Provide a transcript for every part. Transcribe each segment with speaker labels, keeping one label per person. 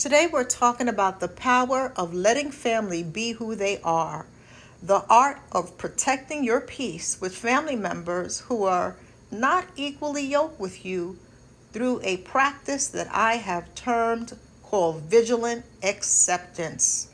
Speaker 1: Today we're talking about the power of letting family be who they are, the art of protecting your peace with family members who are not equally yoked with you through a practice that I have termed called vigilant acceptance.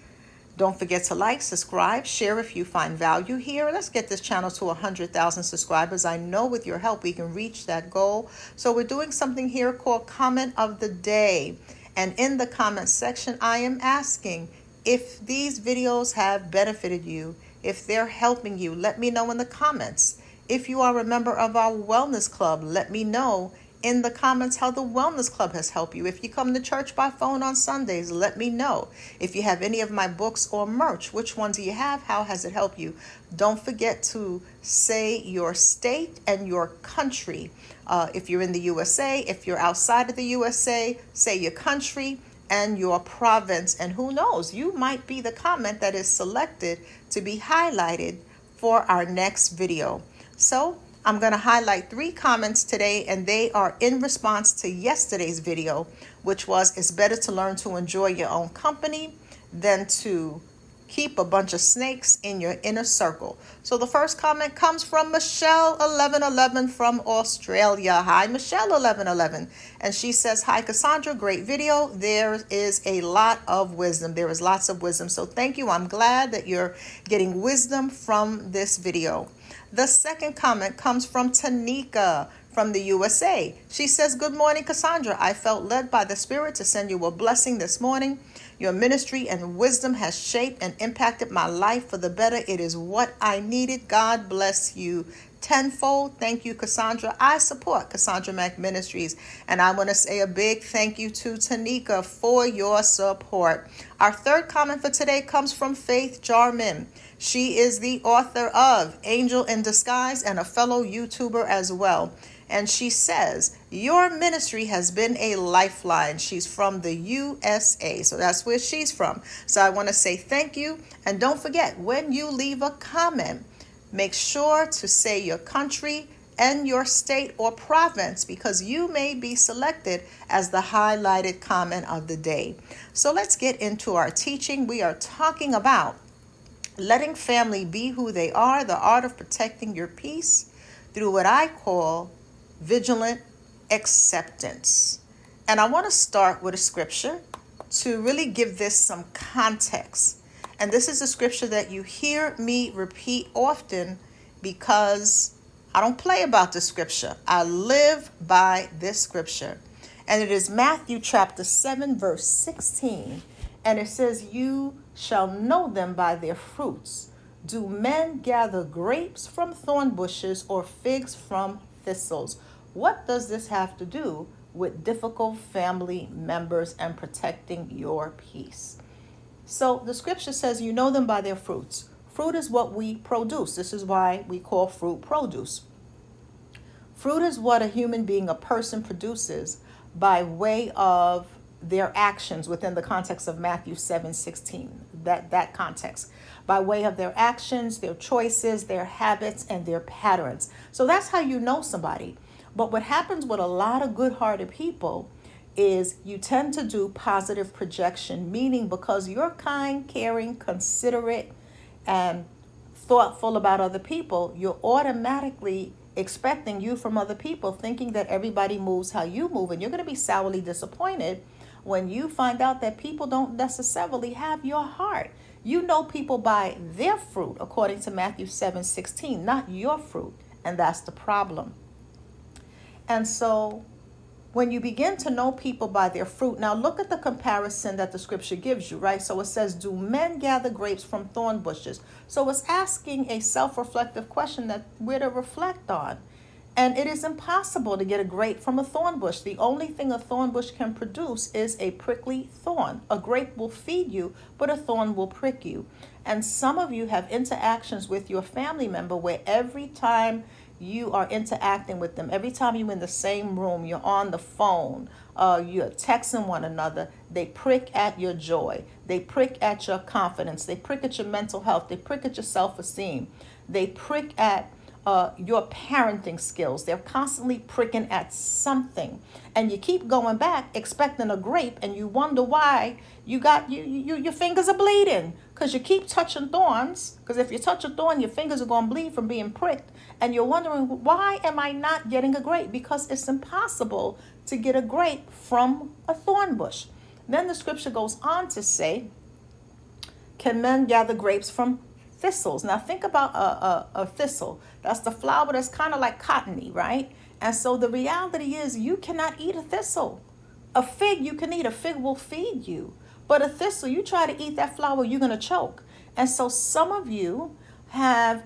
Speaker 1: Don't forget to like, subscribe, share if you find value here. Let's get this channel to 100,000 subscribers. I know with your help we can reach that goal. So we're doing something here called Comment of the Day. And in the comment section, I am asking if these videos have benefited you, if they're helping you, let me know in the comments. If you are a member of our wellness club, let me know in the comments how the wellness club has helped you. If you come to church by phone on Sundays, let me know. If you have any of my books or merch, which ones do you have? How has it helped you? Don't forget to say your state and your country. If you're in the USA, if you're outside of the USA, say your country and your province. And who knows, you might be the comment that is selected to be highlighted for our next video. So I'm going to highlight 3 comments today, and they are in response to yesterday's video, which was, it's better to learn to enjoy your own company than to keep a bunch of snakes in your inner circle. So the first comment comes from Michelle1111 from Australia. Hi, Michelle1111. And she says, hi, Cassandra, great video. There is a lot of wisdom. There is lots of wisdom. So thank you. I'm glad that you're getting wisdom from this video. The second comment comes from Tanika from the USA. She says, good morning, Cassandra. I felt led by the Spirit to send you a blessing this morning. Your ministry and wisdom has shaped and impacted my life for the better. It is what I needed. God bless you tenfold. Thank you, Cassandra. I support Cassandra Mack Ministries, and I want to say a big thank you to Tanika for your support. Our third comment for today comes from Faith Jarman. She is the author of Angel in Disguise and a fellow YouTuber as well. And she says, your ministry has been a lifeline. She's from the USA, so that's where she's from. So I want to say thank you. And don't forget, when you leave a comment, make sure to say your country and your state or province, because you may be selected as the highlighted comment of the day. So let's get into our teaching. We are talking about letting family be who they are, the art of protecting your peace through what I call vigilant acceptance. And I want to start with a scripture to really give this some context. And this is a scripture that you hear me repeat often because I don't play about the scripture. I live by this scripture. And it is Matthew chapter 7, verse 16. And it says, you shall know them by their fruits. Do men gather grapes from thorn bushes or figs from thistles? What does this have to do with difficult family members and protecting your peace? So the scripture says you know them by their fruits. Fruit is what we produce. This is why we call fruit produce. Fruit is what a human being, a person, produces by way of their actions within the context of Matthew 7:16. That context. By way of their actions, their choices, their habits, and their patterns. So that's how you know somebody. But what happens with a lot of good-hearted people is you tend to do positive projection, meaning because you're kind, caring, considerate, and thoughtful about other people, you're automatically expecting you from other people, thinking that everybody moves how you move. And you're going to be sourly disappointed when you find out that people don't necessarily have your heart. You know people by their fruit, according to Matthew 7:16, not your fruit. And that's the problem. And so when you begin to know people by their fruit, now look at the comparison that the scripture gives you, right? So it says, do men gather grapes from thorn bushes? So it's asking a self-reflective question that we're to reflect on. And it is impossible to get a grape from a thorn bush. The only thing a thorn bush can produce is a prickly thorn. A grape will feed you, but a thorn will prick you. And some of you have interactions with your family member where every time you are interacting with them, every time you're in the same room, you're on the phone, you're texting one another, they prick at your joy. They prick at your confidence. They prick at your mental health. They prick at your self-esteem. They prick at your parenting skills. They're constantly pricking at something, and you keep going back expecting a grape, and you wonder why your fingers are bleeding, because you keep touching thorns. Because if you touch a thorn, your fingers are going to bleed from being pricked, and you're wondering, why am I not getting a grape? Because it's impossible to get a grape from a thorn bush. Then the scripture goes on to say, can men gather grapes from thistles? Now think about a thistle. That's the flower that's kind of like cottony, right? And so the reality is, you cannot eat a thistle. A fig you can eat. A fig will feed you. But a thistle, you try to eat that flower, you're going to choke. And so some of you have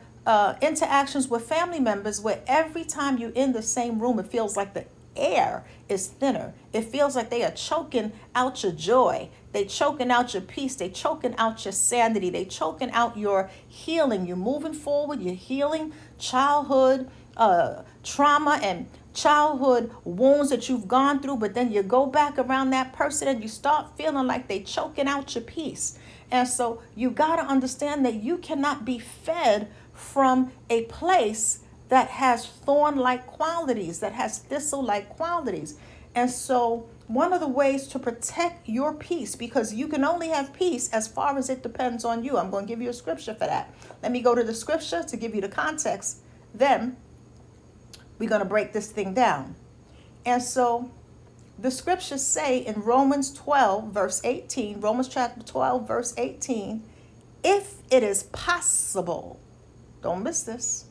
Speaker 1: interactions with family members where every time you're in the same room, it feels like the air is thinner. It feels like they are choking out your joy. They choking out your peace. They choking out your sanity. They choking out your healing. You're moving forward. You're healing childhood trauma and childhood wounds that you've gone through. But then you go back around that person and you start feeling like they choking out your peace. And so you got to understand that you cannot be fed from a place that has thorn-like qualities, that has thistle-like qualities. And so one of the ways to protect your peace, because you can only have peace as far as it depends on you. I'm going to give you a scripture for that. Let me go to the scripture to give you the context. Then we're going to break this thing down. And so the scriptures say in Romans 12, verse 18, Romans chapter 12, verse 18, if it is possible, don't miss this,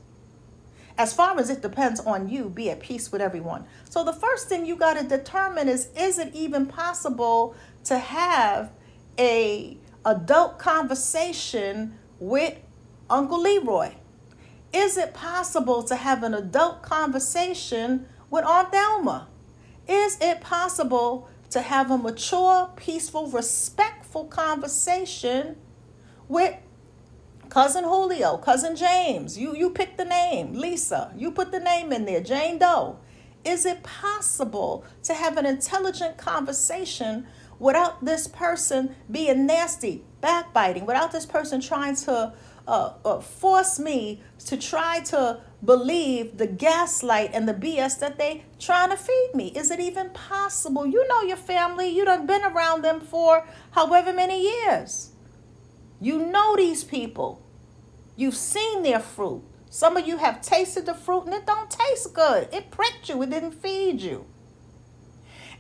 Speaker 1: as far as it depends on you, be at peace with everyone. So the first thing you got to determine is it even possible to have a adult conversation with Uncle Leroy? Is it possible to have an adult conversation with Aunt Thelma? Is it possible to have a mature, peaceful, respectful conversation with Cousin Julio, Cousin James? You pick the name. Lisa, you put the name in there. Jane Doe. Is it possible to have an intelligent conversation without this person being nasty, backbiting, without this person trying to force me to try to believe the gaslight and the BS that they trying to feed me? Is it even possible? You know your family. You done been around them for however many years. You know these people. You've seen their fruit. Some of you have tasted the fruit and it don't taste good. It pricked you. It didn't feed you.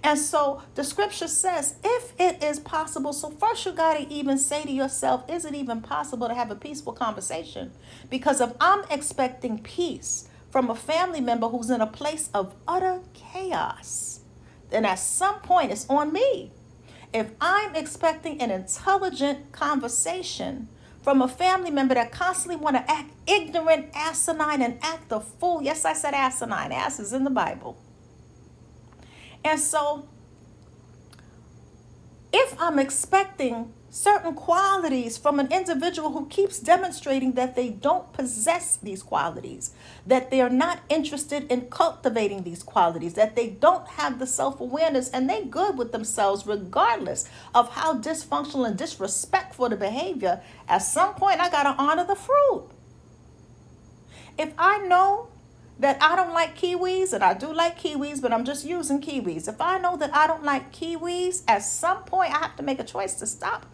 Speaker 1: And so the scripture says, if it is possible, so first you got to even say to yourself, is it even possible to have a peaceful conversation? Because if I'm expecting peace from a family member who's in a place of utter chaos, then at some point it's on me. If I'm expecting an intelligent conversation from a family member that constantly want to act ignorant, asinine, and act a fool. Yes, I said asinine. Ass is in the Bible. And so if I'm expecting certain qualities from an individual who keeps demonstrating that they don't possess these qualities, that they are not interested in cultivating these qualities, that they don't have the self-awareness, and they good with themselves regardless of how dysfunctional and disrespectful the behavior, at some point I got to honor the fruit. If I know that I don't like kiwis, and I do like kiwis, but I'm just using kiwis. If I know that I don't like kiwis, at some point I have to make a choice to stop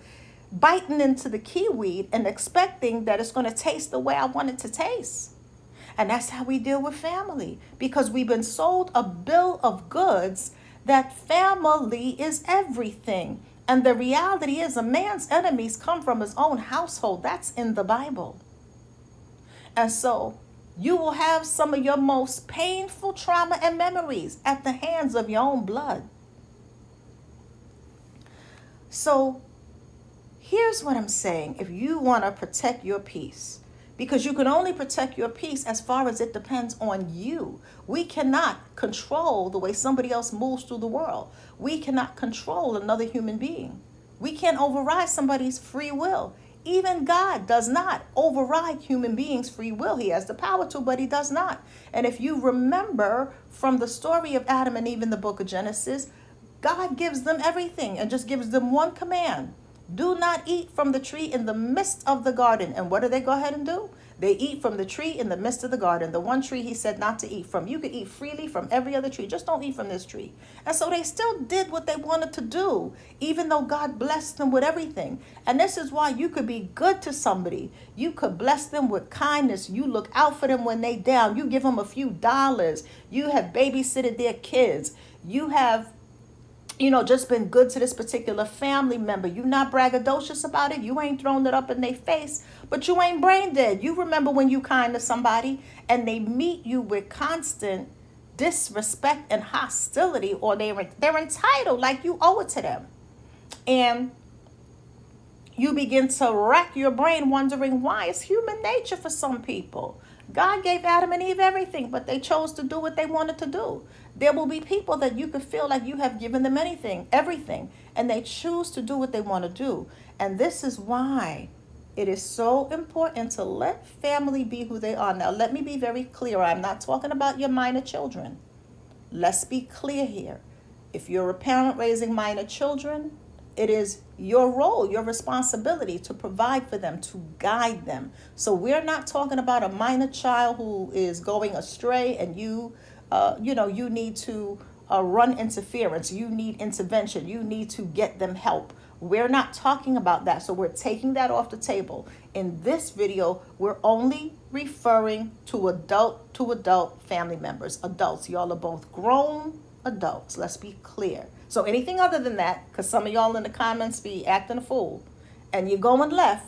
Speaker 1: biting into the kiwi and expecting that it's going to taste the way I want it to taste. And that's how we deal with family, because we've been sold a bill of goods that family is everything. And the reality is, a man's enemies come from his own household. That's in the Bible. And so you will have some of your most painful trauma and memories at the hands of your own blood. So here's what I'm saying. If you want to protect your peace, because you can only protect your peace as far as it depends on you. We cannot control the way somebody else moves through the world. We cannot control another human being. We can't override somebody's free will. Even God does not override human beings' free will. He has the power to, but he does not. And if you remember from the story of Adam and Eve in the book of Genesis, God gives them everything and just gives them one command. Do not eat from the tree in the midst of the garden. And what do they go ahead and do? They eat from the tree in the midst of the garden, the one tree he said not to eat from. You could eat freely from every other tree, just don't eat from this tree. And so they still did what they wanted to do, even though God blessed them with everything. And this is why you could be good to somebody. You could bless them with kindness. You look out for them when they down. You give them a few dollars. You have babysitted their kids. You have just been good to this particular family member. You not braggadocious about it. You ain't thrown it up in their face, but you ain't brain dead. You remember when you kind to somebody and they meet you with constant disrespect and hostility, or they're entitled like you owe it to them. And you begin to rack your brain wondering why. It's human nature for some people. God gave Adam and Eve everything, but they chose to do what they wanted to do. There will be people that you could feel like you have given them everything, and they choose to do what they want to do. And this is why it is so important to let family be who they are. Now, let me be very clear. I'm not talking about your minor children. Let's be clear here. If you're a parent raising minor children, it is your role, your responsibility to provide for them, to guide them. So we're not talking about a minor child who is going astray and you need to run interference. You need intervention. You need to get them help. We're not talking about that. So we're taking that off the table. In this video, we're only referring to adult family members. Adults, y'all are both grown adults. Let's be clear. So anything other than that, because some of y'all in the comments be acting a fool and you're going left,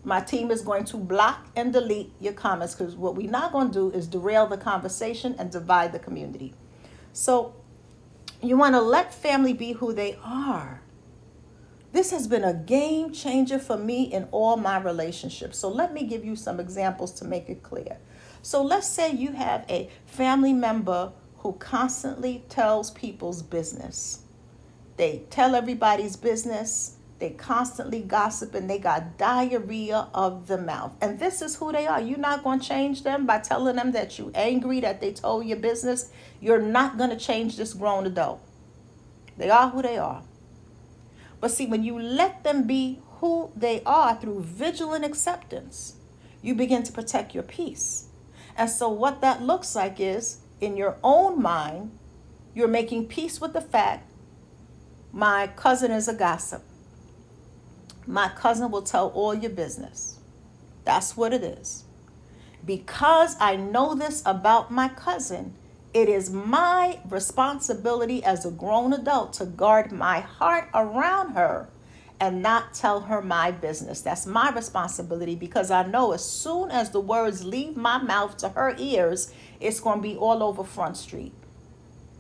Speaker 1: my team is going to block and delete your comments, because what we're not going to do is derail the conversation and divide the community. So you want to let family be who they are. This has been a game changer for me in all my relationships. So let me give you some examples to make it clear. So let's say you have a family member who constantly tells people's business. They tell everybody's business. They constantly gossip and they got diarrhea of the mouth. And this is who they are. You're not going to change them by telling them that you're angry that they told your business. You're not going to change this grown adult. They are who they are. But see, when you let them be who they are through vigilant acceptance, you begin to protect your peace. And so what that looks like is, in your own mind, you're making peace with the fact, my cousin is a gossip. My cousin will tell all your business. That's what it is. Because I know this about my cousin, it is my responsibility as a grown adult to guard my heart around her and not tell her my business. That's my responsibility, because I know as soon as the words leave my mouth to her ears, it's going to be all over Front Street.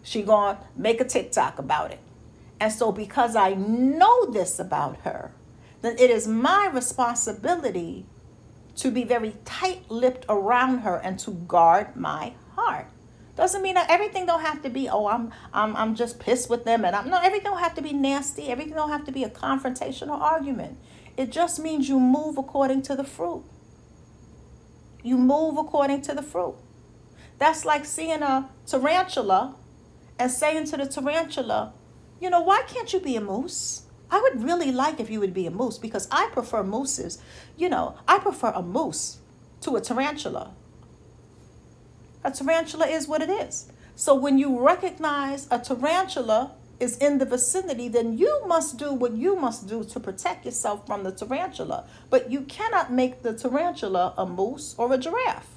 Speaker 1: She going to make a TikTok about it. And so because I know this about her, then it is my responsibility to be very tight-lipped around her and to guard my heart. Doesn't mean that everything don't have to be, I'm just pissed with them, and everything don't have to be nasty. Everything don't have to be a confrontational argument. It just means you move according to the fruit. You move according to the fruit. That's like seeing a tarantula and saying to the tarantula, why can't you be a moose? I would really like if you would be a moose, because I prefer mooses. I prefer a moose to a tarantula. A tarantula is what it is. So when you recognize a tarantula is in the vicinity, then you must do what you must do to protect yourself from the tarantula. But you cannot make the tarantula a moose or a giraffe.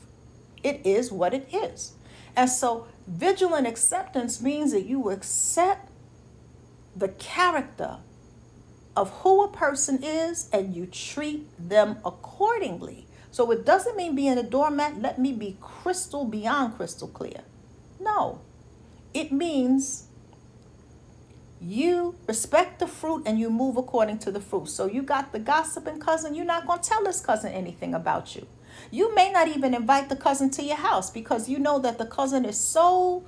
Speaker 1: It is what it is. And so vigilant acceptance means that you accept the character of who a person is and you treat them accordingly. So it doesn't mean being a doormat. Let me be beyond crystal clear. No, it means you respect the fruit and you move according to the fruit. So you got the gossiping cousin. You're not going to tell this cousin anything about you. You may not even invite the cousin to your house, because you know that the cousin is so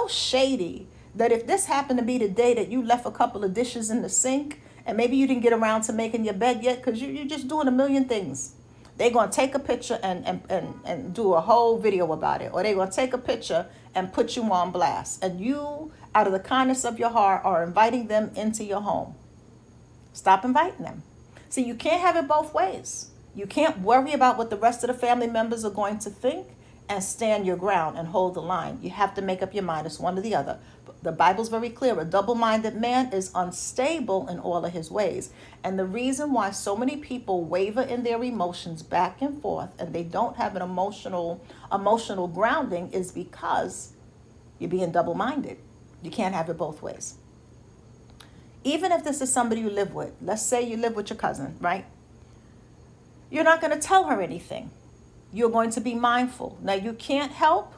Speaker 1: shady that if this happened to be the day that you left a couple of dishes in the sink and maybe you didn't get around to making your bed yet because you're just doing a million things, they're going to take a picture and do a whole video about it. Or they're going to take a picture and put you on blast. And you, out of the kindness of your heart, are inviting them into your home. Stop inviting them. See, you can't have it both ways. You can't worry about what the rest of the family members are going to think and stand your ground and hold the line. You have to make up your mind. It's one or the other. The Bible's very clear. A double-minded man is unstable in all of his ways. And the reason why so many people waver in their emotions back and forth and they don't have an emotional grounding is because you're being double-minded. You can't have it both ways. Even if this is somebody you live with, let's say you live with your cousin, right? You're not going to tell her anything. You're going to be mindful. Now, you can't help.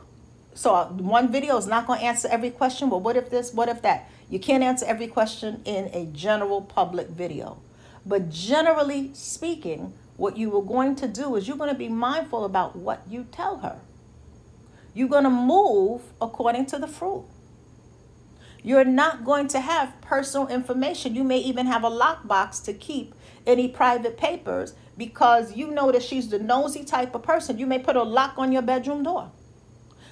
Speaker 1: So one video is not going to answer every question. Well, what if this? What if that? You can't answer every question in a general public video. But generally speaking, what you are going to do is you're going to be mindful about what you tell her. You're going to move according to the fruit. You're not going to have personal information. You may even have a lockbox to keep any private papers because you know that she's the nosy type of person. You may put a lock on your bedroom door.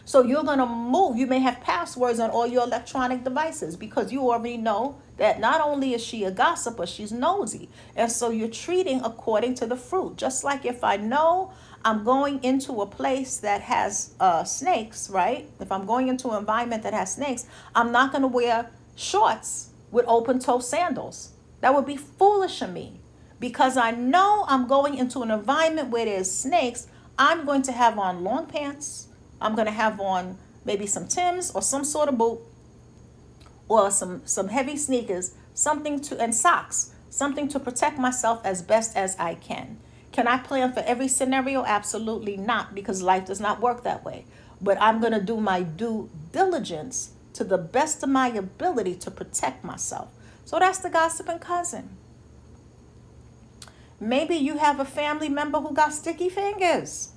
Speaker 1: So you're going to move. You may have passwords on all your electronic devices because you already know that not only is she a gossip, but she's nosy. And so you're treating according to the fruit. Just like if I know I'm going into a place that has snakes, right? If I'm going into an environment that has snakes, I'm not going to wear shorts with open-toe sandals. That would be foolish of me because I know I'm going into an environment where there's snakes. I'm going to have on long pants. I'm going to have on maybe some Timbs or some sort of boot or some heavy sneakers, and socks, something to protect myself as best as I can. Can I plan for every scenario? Absolutely not, because life does not work that way. But I'm going to do my due diligence to the best of my ability to protect myself. So that's the gossiping cousin. Maybe you have a family member who got sticky fingers.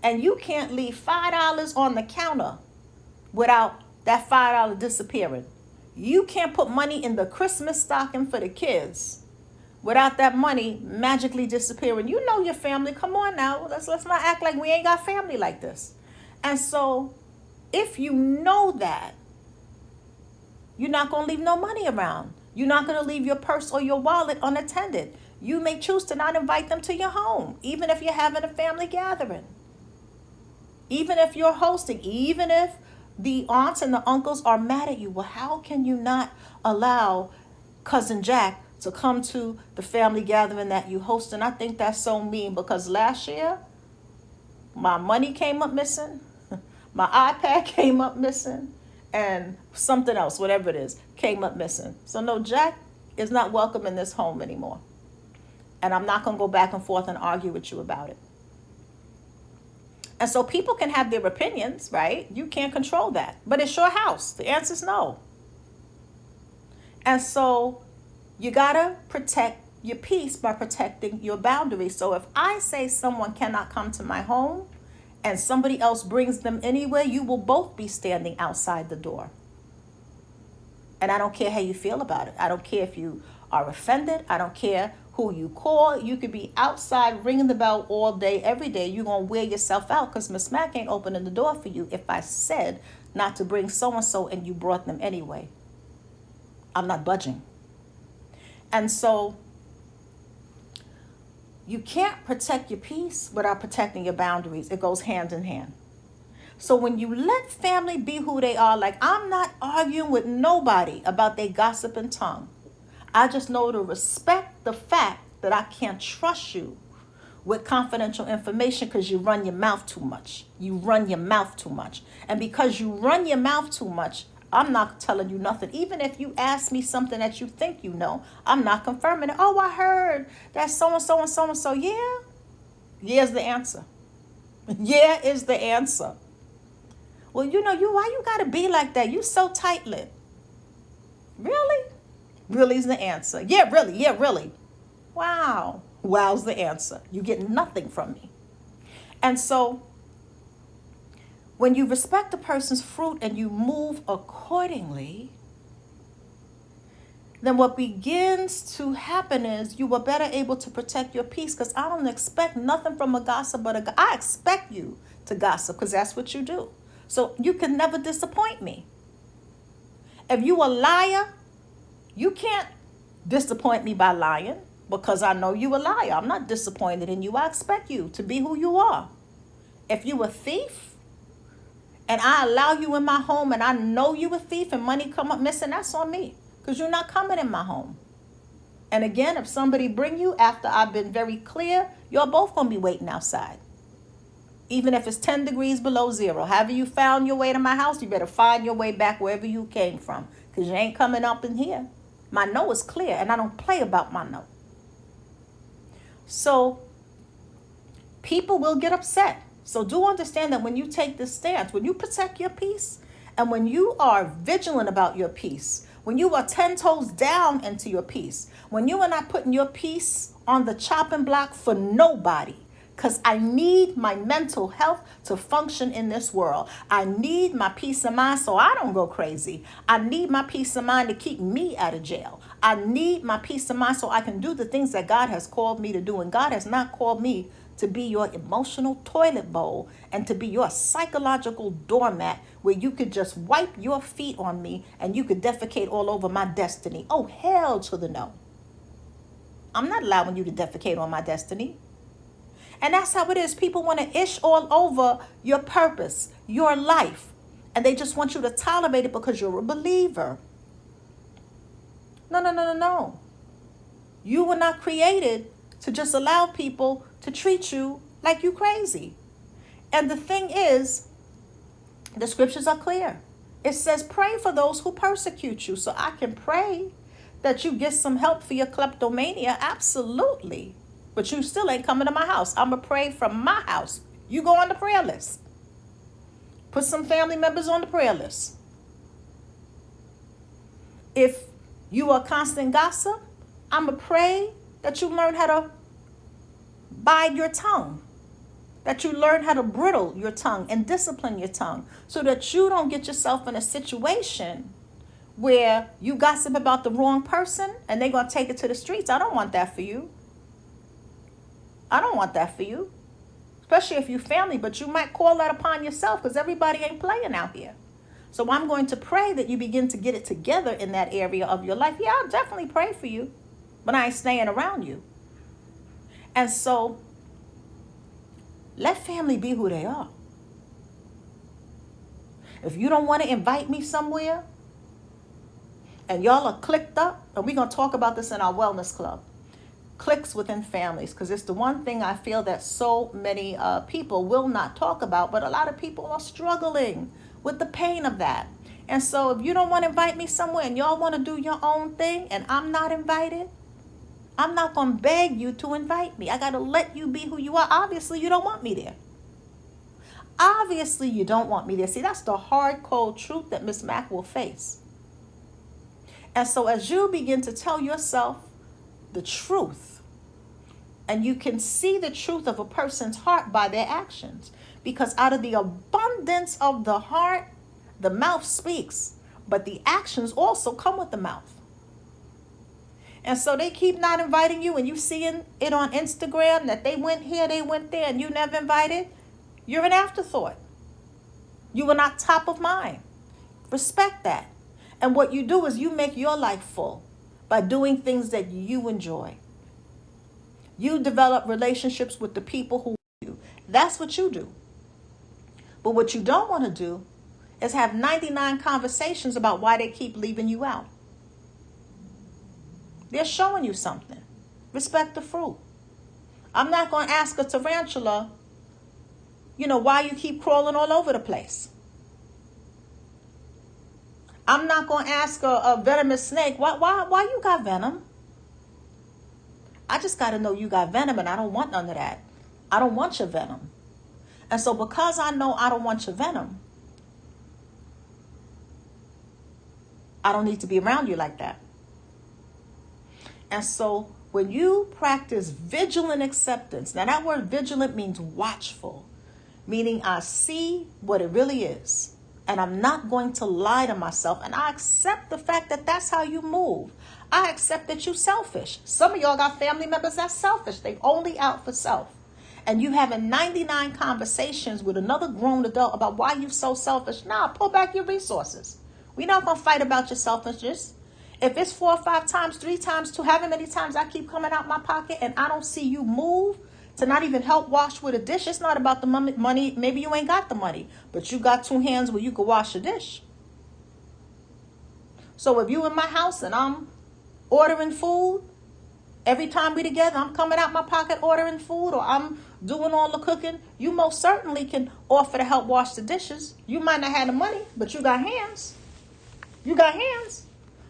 Speaker 1: And you can't leave $5 on the counter without that $5 disappearing. You can't put money in the Christmas stocking for the kids without that money magically disappearing. You know your family. Come on now. Let's not act like we ain't got family like this. And so if you know that, you're not going to leave no money around. You're not going to leave your purse or your wallet unattended. You may choose to not invite them to your home, even if you're having a family gathering. Even if you're hosting, even if the aunts and the uncles are mad at you, well, how can you not allow Cousin Jack to come to the family gathering that you host? And I think that's so mean because last year, my money came up missing, my iPad came up missing, and something else, whatever it is, came up missing. So no, Jack is not welcome in this home anymore. And I'm not going to go back and forth and argue with you about it. And so people can have their opinions, right? You can't control that. But it's your house. The answer is no. And so you got to protect your peace by protecting your boundaries. So if I say someone cannot come to my home and somebody else brings them anyway, you will both be standing outside the door. And I don't care how you feel about it. I don't care if you are offended. I don't care who you call. You could be outside ringing the bell all day, every day. You're going to wear yourself out because Miss Mac ain't opening the door for you if I said not to bring so-and-so and you brought them anyway. I'm not budging. And so you can't protect your peace without protecting your boundaries. It goes hand in hand. So when you let family be who they are, like I'm not arguing with nobody about their gossiping tongue. I just know to respect the fact that I can't trust you with confidential information because you run your mouth too much. You run your mouth too much. And because you run your mouth too much, I'm not telling you nothing. Even if you ask me something that you think you know, I'm not confirming it. Oh, I heard that so-and-so and so-and-so. Yeah. Yeah is the answer. Yeah is the answer. Well, why you got to be like that? You so tight-lipped. Really? Really is the answer. Yeah, really. Yeah, really. Wow. Wow's the answer. You get nothing from me. And so when you respect a person's fruit and you move accordingly, then what begins to happen is you are better able to protect your peace because I don't expect nothing from a gossip but I expect you to gossip because that's what you do. So you can never disappoint me. If you a liar, you can't disappoint me by lying. because I know you a liar. I'm not disappointed in you. I expect you to be who you are. If you a thief and I allow you in my home and I know you a thief and money come up missing, that's on me, because you're not coming in my home. And again, if somebody bring you after I've been very clear, you're both going to be waiting outside. Even if it's 10 degrees below zero. However you found your way to my house, you better find your way back wherever you came from, because you ain't coming up in here. My no is clear, and I don't play about my no. So people will get upset. So do understand that when you take this stance, when you protect your peace, and when you are vigilant about your peace, when you are 10 toes down into your peace, when you are not putting your peace on the chopping block for nobody, because I need my mental health to function in this world. I need my peace of mind so I don't go crazy. I need my peace of mind to keep me out of jail. I need my peace of mind so I can do the things that God has called me to do. And God has not called me to be your emotional toilet bowl and to be your psychological doormat where you could just wipe your feet on me and you could defecate all over my destiny. Oh, hell to the no. I'm not allowing you to defecate on my destiny. And that's how it is. People want to ish all over your purpose, your life. And they just want you to tolerate it because you're a believer. No. You were not created to just allow people to treat you like you crazy. And the thing is, the scriptures are clear. It says, pray for those who persecute you. So I can pray that you get some help for your kleptomania. Absolutely. But you still ain't coming to my house. I'm going to pray from my house. You go on the prayer list. Put some family members on the prayer list. If you are a constant gossip, I'm going to pray that you learn how to bide your tongue. That you learn how to bridle your tongue and discipline your tongue so that you don't get yourself in a situation where you gossip about the wrong person and they're going to take it to the streets. I don't want that for you. I don't want that for you, especially if you're family, but you might call that upon yourself because everybody ain't playing out here. So I'm going to pray that you begin to get it together in that area of your life. Yeah, I'll definitely pray for you, but I ain't staying around you. And so let family be who they are. If you don't want to invite me somewhere and y'all are clicked up, and we're going to talk about this in our wellness club, cliques within families, because it's the one thing I feel that so many people will not talk about, but a lot of people are struggling with the pain of that. And so if you don't want to invite me somewhere and y'all want to do your own thing and I'm not invited, I'm not going to beg you to invite me. I got to let you be who you are. Obviously, you don't want me there. Obviously, you don't want me there. See, that's the hard, cold truth that Miss Mack will face. And so as you begin to tell yourself the truth, and you can see the truth of a person's heart by their actions, because out of the abundance of the heart, the mouth speaks, but the actions also come with the mouth. And so they keep not inviting you, and you seeing it on Instagram that they went here, they went there, and you never invited. You're an afterthought. You were not top of mind. Respect that. And what you do is you make your life full by doing things that you enjoy. You develop relationships with the people who you. That's what you do. But what you don't want to do is have 99 conversations about why they keep leaving you out. They're showing you something. Respect the fruit. I'm not going to ask a tarantula, why you keep crawling all over the place. I'm not going to ask a venomous snake, why you got venom? I just got to know you got venom, and I don't want none of that. I don't want your venom. And so because I know I don't want your venom, I don't need to be around you like that. And so when you practice vigilant acceptance, now that word vigilant means watchful, meaning I see what it really is. And I'm not going to lie to myself. And I accept the fact that that's how you move. I accept that you're selfish. Some of y'all got family members that's selfish. They only out for self. And you having 99 conversations with another grown adult about why you're so selfish. Nah, pull back your resources. We're not going to fight about your selfishness. If it's 4 or 5 times, 3 times, 2, however many times I keep coming out my pocket and I don't see you move to not even help wash with a dish, it's not about the money. Maybe you ain't got the money, but you got 2 hands where you could wash a dish. So if you in my house and I'm ordering food, every time we together, I'm coming out my pocket ordering food, or I'm doing all the cooking, you most certainly can offer to help wash the dishes. You might not have the money, but you got hands. You got hands.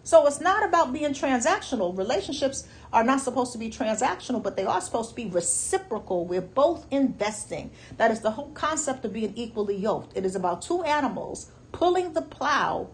Speaker 1: So it's not about being transactional. Relationships are not supposed to be transactional, but they are supposed to be reciprocal. We're both investing. That is the whole concept of being equally yoked. It is about 2 animals pulling the plow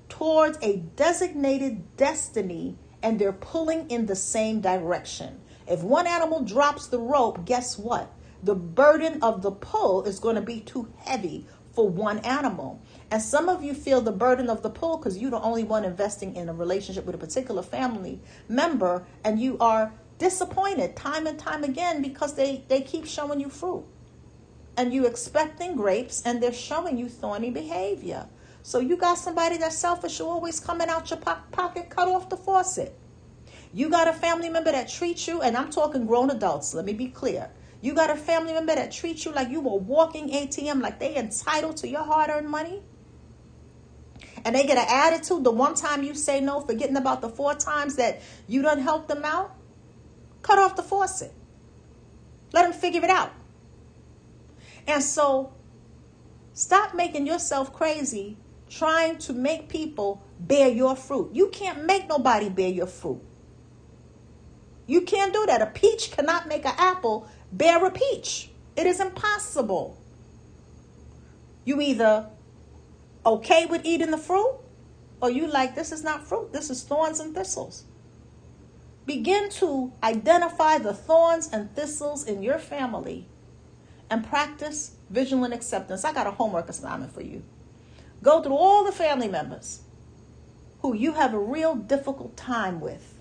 Speaker 1: towards a designated destiny, and they're pulling in the same direction. If one animal drops the rope, guess what? The burden of the pull is going to be too heavy for one animal. And some of you feel the burden of the pull because you're the only one investing in a relationship with a particular family member, and you are disappointed time and time again because they keep showing you fruit. And you expecting grapes, and they're showing you thorny behavior. So you got somebody that's selfish, who always coming out your pocket, cut off the faucet. You got a family member that treats you, and I'm talking grown adults, let me be clear. You got a family member that treats you like you were a walking ATM, like they entitled to your hard-earned money. And they get an attitude the one time you say no, forgetting about the 4 times that you done helped them out. Cut off the faucet. Let them figure it out. And so stop making yourself crazy trying to make people bear your fruit. You can't make nobody bear your fruit. You can't do that. A peach cannot make an apple bear a peach. It is impossible. You either okay with eating the fruit, or you like, this is not fruit, this is thorns and thistles. Begin to identify the thorns and thistles in your family and practice vigilant acceptance. I got a homework assignment for you. Go through all the family members who you have a real difficult time with,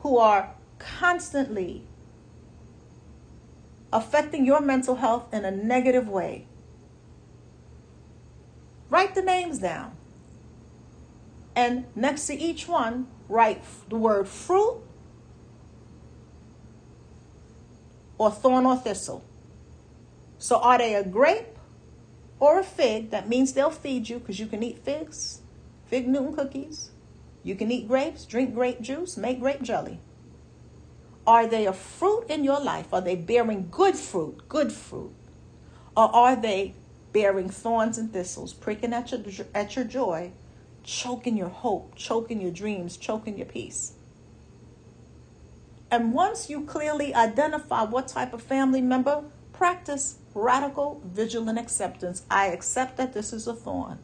Speaker 1: who are constantly affecting your mental health in a negative way. Write the names down. And next to each one, write the word fruit or thorn or thistle. So are they a grape or a fig? That means they'll feed you, because you can eat figs, fig Newton cookies. You can eat grapes, drink grape juice, make grape jelly. Are they a fruit in your life? Are they bearing good fruit? Or are they bearing thorns and thistles, pricking at your joy, choking your hope, choking your dreams, choking your peace? And once you clearly identify what type of family member, practice radical vigilant acceptance. I accept that this is a thorn,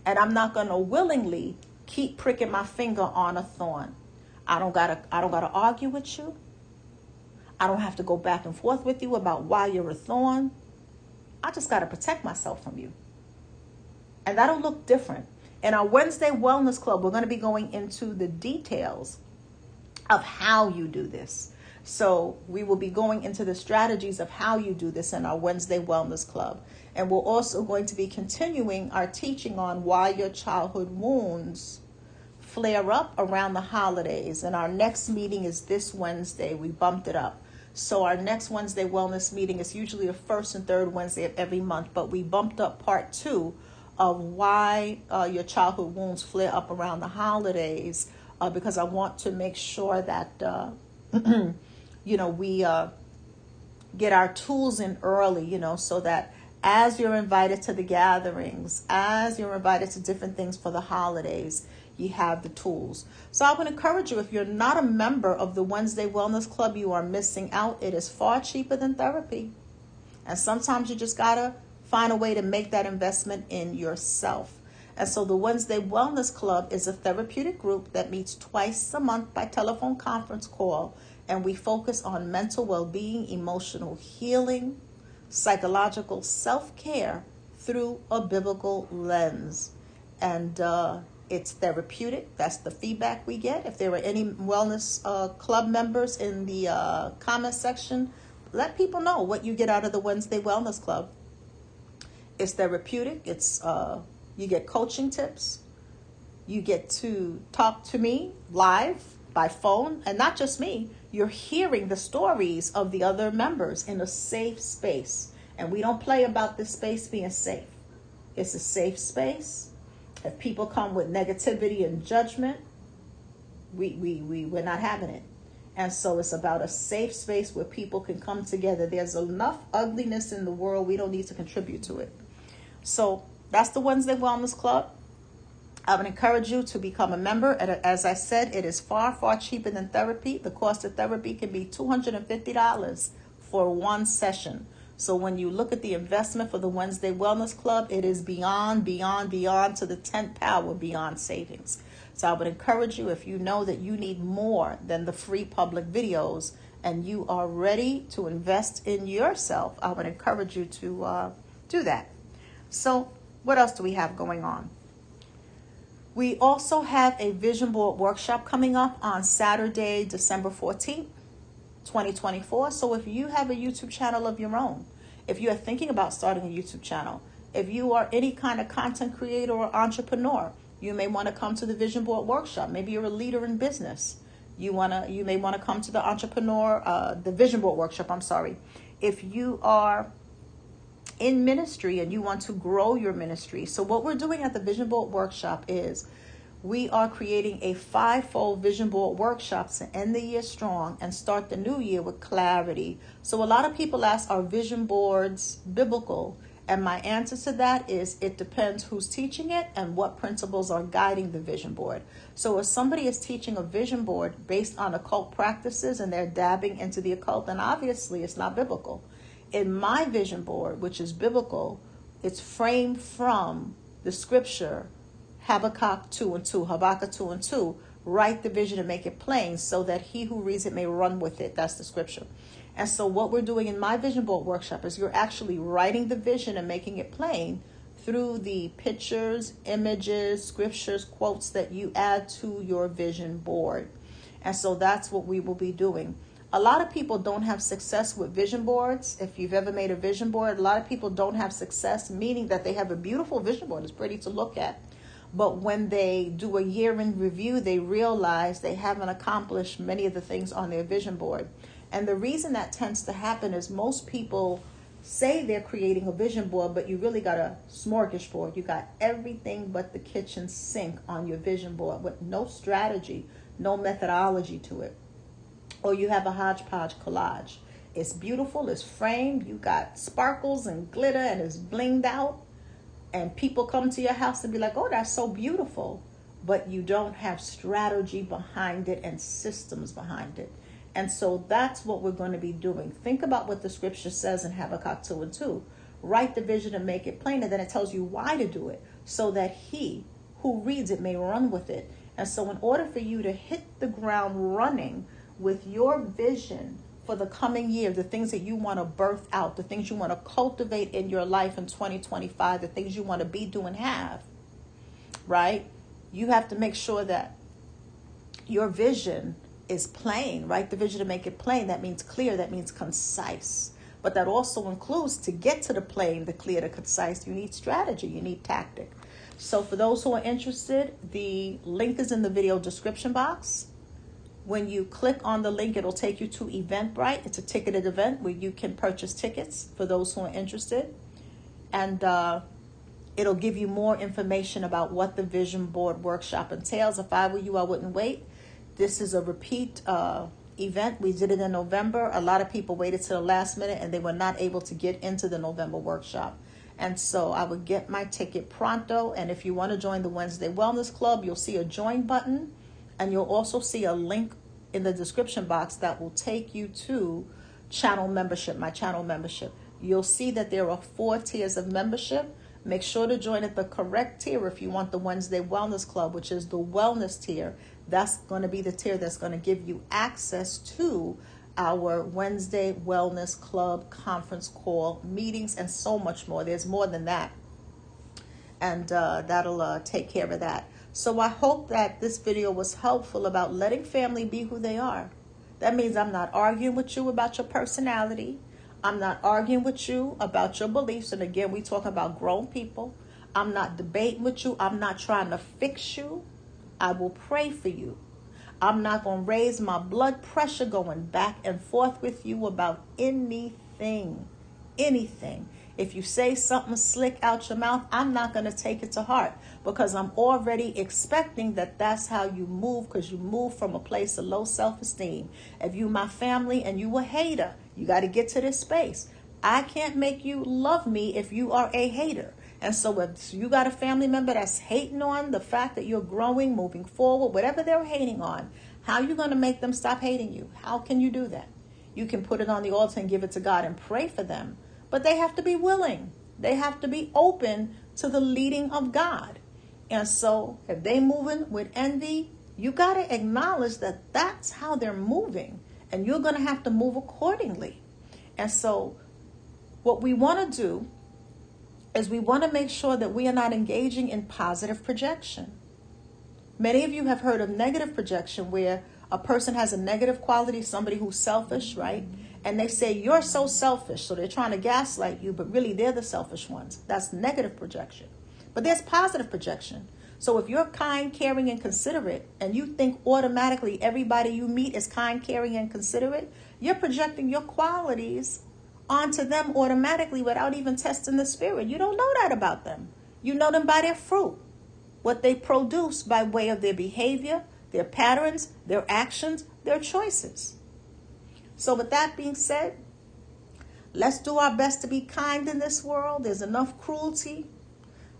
Speaker 1: and I'm not going to willingly keep pricking my finger on a thorn. I don't gotta argue with you. I don't have to go back and forth with you about why you're a thorn. I just got to protect myself from you. And that'll look different. In our Wednesday Wellness Club, we're going to be going into the details of how you do this. So we will be going into the strategies of how you do this in our Wednesday Wellness Club. And we're also going to be continuing our teaching on why your childhood wounds flare up around the holidays. And our next meeting is this Wednesday. We bumped it up. So our next Wednesday Wellness meeting is usually the first and third Wednesday of every month, but we bumped up part 2 of why your childhood wounds flare up around the holidays, because I want to make sure that, we get our tools in early, so that as you're invited to the gatherings, as you're invited to different things for the holidays, you have the tools. So I would encourage you, if you're not a member of the Wednesday Wellness Club, you are missing out. It is far cheaper than therapy. And sometimes you just got to find a way to make that investment in yourself. And so the Wednesday Wellness Club is a therapeutic group that meets twice a month by telephone conference call. And we focus on mental well-being, emotional healing, psychological self-care through a biblical lens. And it's therapeutic. That's the feedback we get. If there are any wellness club members in the comment section, let people know what you get out of the Wednesday Wellness Club. It's therapeutic. It's you get coaching tips. You get to talk to me live by phone, and not just me. You're hearing the stories of the other members in a safe space. And we don't play about this space being safe. It's a safe space. If people come with negativity and judgment, we're not having it. And so it's about a safe space where people can come together. There's enough ugliness in the world. We don't need to contribute to it. So that's the Wednesday Wellness Club. I would encourage you to become a member. And as I said, it is far, far cheaper than therapy. The cost of therapy can be $250 for one session. So when you look at the investment for the Wednesday Wellness Club, it is beyond to the 10th power beyond savings. So I would encourage you, if you know that you need more than the free public videos and you are ready to invest in yourself, I would encourage you to do that. So what else do we have going on? We also have a vision board workshop coming up on Saturday, December 14th, 2024. So if you have a YouTube channel of your own, if you are thinking about starting a YouTube channel, if you are any kind of content creator or entrepreneur, you may want to come to the vision board workshop. Maybe you're a leader in business. You may want to come to the vision board workshop. If you are in ministry and you want to grow your ministry. So what we're doing at the vision board workshop is we are creating a 5-fold vision board workshop to end the year strong and start the new year with clarity. So a lot of people ask, are vision boards biblical? And my answer to that is it depends who's teaching it and what principles are guiding the vision board. So if somebody is teaching a vision board based on occult practices and they're dabbing into the occult, then obviously it's not biblical. In my vision board, which is biblical, it's framed from the scripture, Habakkuk 2:2, write the vision and make it plain so that he who reads it may run with it. That's the scripture. And so what we're doing in my vision board workshop is you're actually writing the vision and making it plain through the pictures, images, scriptures, quotes that you add to your vision board. And so that's what we will be doing. A lot of people don't have success with vision boards. If you've ever made a vision board, a lot of people don't have success, meaning that they have a beautiful vision board. It's pretty to look at. But when they do a year-end review, they realize they haven't accomplished many of the things on their vision board. And the reason that tends to happen is most people say they're creating a vision board, but you really got a smorgasbord. You got everything but the kitchen sink on your vision board with no strategy, no methodology to it. Or you have a hodgepodge collage. It's beautiful, it's framed, you got sparkles and glitter and it's blinged out. And people come to your house and be like, oh, that's so beautiful. But you don't have strategy behind it and systems behind it. And so that's what we're going to be doing. Think about what the scripture says in Habakkuk 2:2. Write the vision and make it plain, and then it tells you why to do it, so that he who reads it may run with it. And so in order for you to hit the ground running with your vision for the coming year, the things that you want to birth out, the things you want to cultivate in your life in 2025, the things you want to be, do, and have, right? You have to make sure that your vision is plain, right? The vision to make it plain, that means clear, that means concise. But that also includes, to get to the plain, the clear, the concise, you need strategy, you need tactic. So for those who are interested, the link is in the video description box. When you click on the link, it'll take you to Eventbrite. It's a ticketed event where you can purchase tickets for those who are interested. And it'll give you more information about what the vision board workshop entails. If I were you, I wouldn't wait. This is a repeat event. We did it in November. A lot of people waited till the last minute and they were not able to get into the November workshop. And so I would get my ticket pronto. And if you want to join the Wednesday Wellness Club, you'll see a join button. And you'll also see a link in the description box that will take you to channel membership, my channel membership. You'll see that there are 4 tiers of membership. Make sure to join at the correct tier if you want the Wednesday Wellness Club, which is the wellness tier. That's going to be the tier that's going to give you access to our Wednesday Wellness Club conference call meetings and so much more. There's more than that. And that'll take care of that. So I hope that this video was helpful about letting family be who they are. That means I'm not arguing with you about your personality. I'm not arguing with you about your beliefs. And again, we talk about grown people. I'm not debating with you. I'm not trying to fix you. I will pray for you. I'm not going to raise my blood pressure going back and forth with you about anything. If you say something slick out your mouth, I'm not going to take it to heart, because I'm already expecting that that's how you move, because you move from a place of low self-esteem. If you my family and you a hater, you got to get to this space. I can't make you love me if you are a hater. And so if you got a family member that's hating on the fact that you're growing, moving forward, whatever they're hating on, how are you going to make them stop hating you? How can you do that? You can put it on the altar and give it to God and pray for them. But they have to be willing. They have to be open to the leading of God. And so if they moving with envy, you got to acknowledge that that's how they're moving. And you're going to have to move accordingly. And so what we want to do is we want to make sure that we are not engaging in positive projection. Many of you have heard of negative projection, where a person has a negative quality, somebody who's selfish, right? And they say, you're so selfish. So they're trying to gaslight you, but really they're the selfish ones. That's negative projection. But there's positive projection. So if you're kind, caring, and considerate, and you think automatically everybody you meet is kind, caring, and considerate, you're projecting your qualities onto them automatically without even testing the spirit. You don't know that about them. You know them by their fruit, what they produce by way of their behavior, their patterns, their actions, their choices. So with that being said, let's do our best to be kind in this world. There's enough cruelty,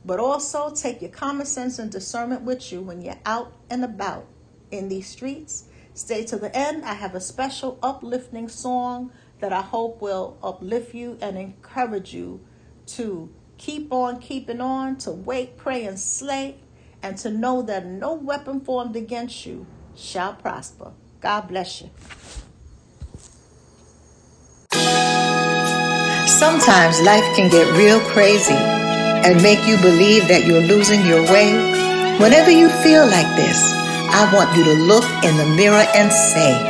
Speaker 1: but also take your common sense and discernment with you when you're out and about in these streets. Stay to the end. I have a special uplifting song that I hope will uplift you and encourage you to keep on keeping on, to wait, pray, and slay, and to know that no weapon formed against you shall prosper. God bless you.
Speaker 2: Sometimes life can get real crazy and make you believe that you're losing your way. Whenever you feel like this, I want you to look in the mirror and say,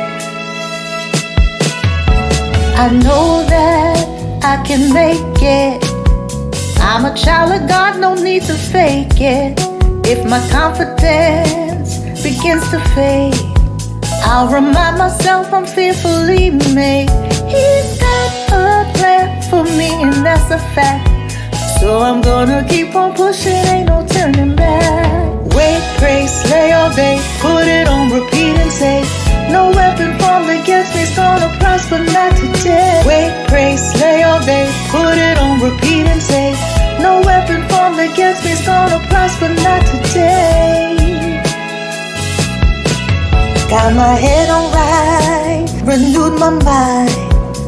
Speaker 2: I know that I can make it. I'm a child of God, no need to fake it. If my confidence begins to fade, I'll remind myself I'm fearfully made. He's got a plan for me, and that's a fact. So I'm gonna keep on pushing, ain't no turning back. Wait, pray, slay all day, put it on repeat and say, no weapon formed against me's gonna prosper, not today. Wait, pray, slay all day, put it on repeat and say, no weapon formed against me's gonna prosper, not today. Got my head on right, renewed my mind.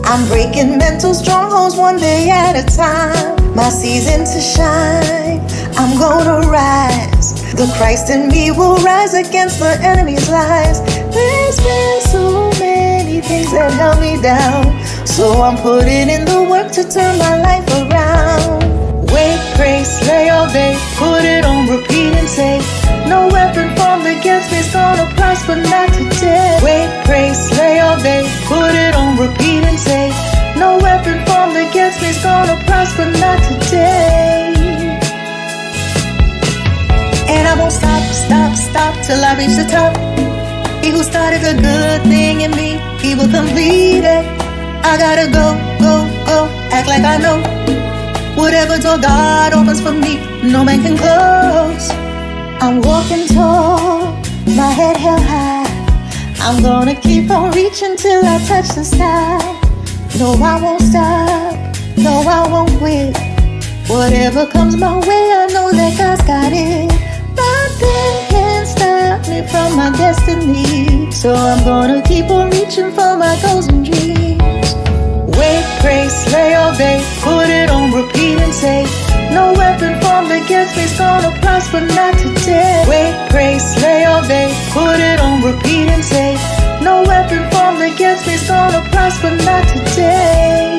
Speaker 2: I'm breaking mental strongholds one day at a time. My season to shine, I'm gonna rise. The Christ in me will rise against the enemy's lies. There's been so many things that held me down, so I'm putting in the work to turn my life around. Wait, pray, slay all day, put it on repeat and say, no weapon formed against me's gonna prosper, not today. Wait, pray, slay all day, put it on repeat and say, no weapon formed against me's gonna prosper, not today. And I won't stop till I reach the top. He who started a good thing in me, he will complete it. I gotta go, act like I know. Whatever door God opens for me, no man can close. I'm walking tall, my head held high. I'm gonna keep on reaching till I touch the sky. No, I won't stop, no, I won't quit. Whatever comes my way, I know that God's got it. Nothing can stop me from my destiny, so I'm gonna keep on reaching for my goals and dreams. Wait, pray, slay all day, put it on repeat and say, no weapon formed against me's gonna prosper, not today. Wait, pray, slay all day, put it on repeat and say, no weapon formed against me's gonna prosper, not today.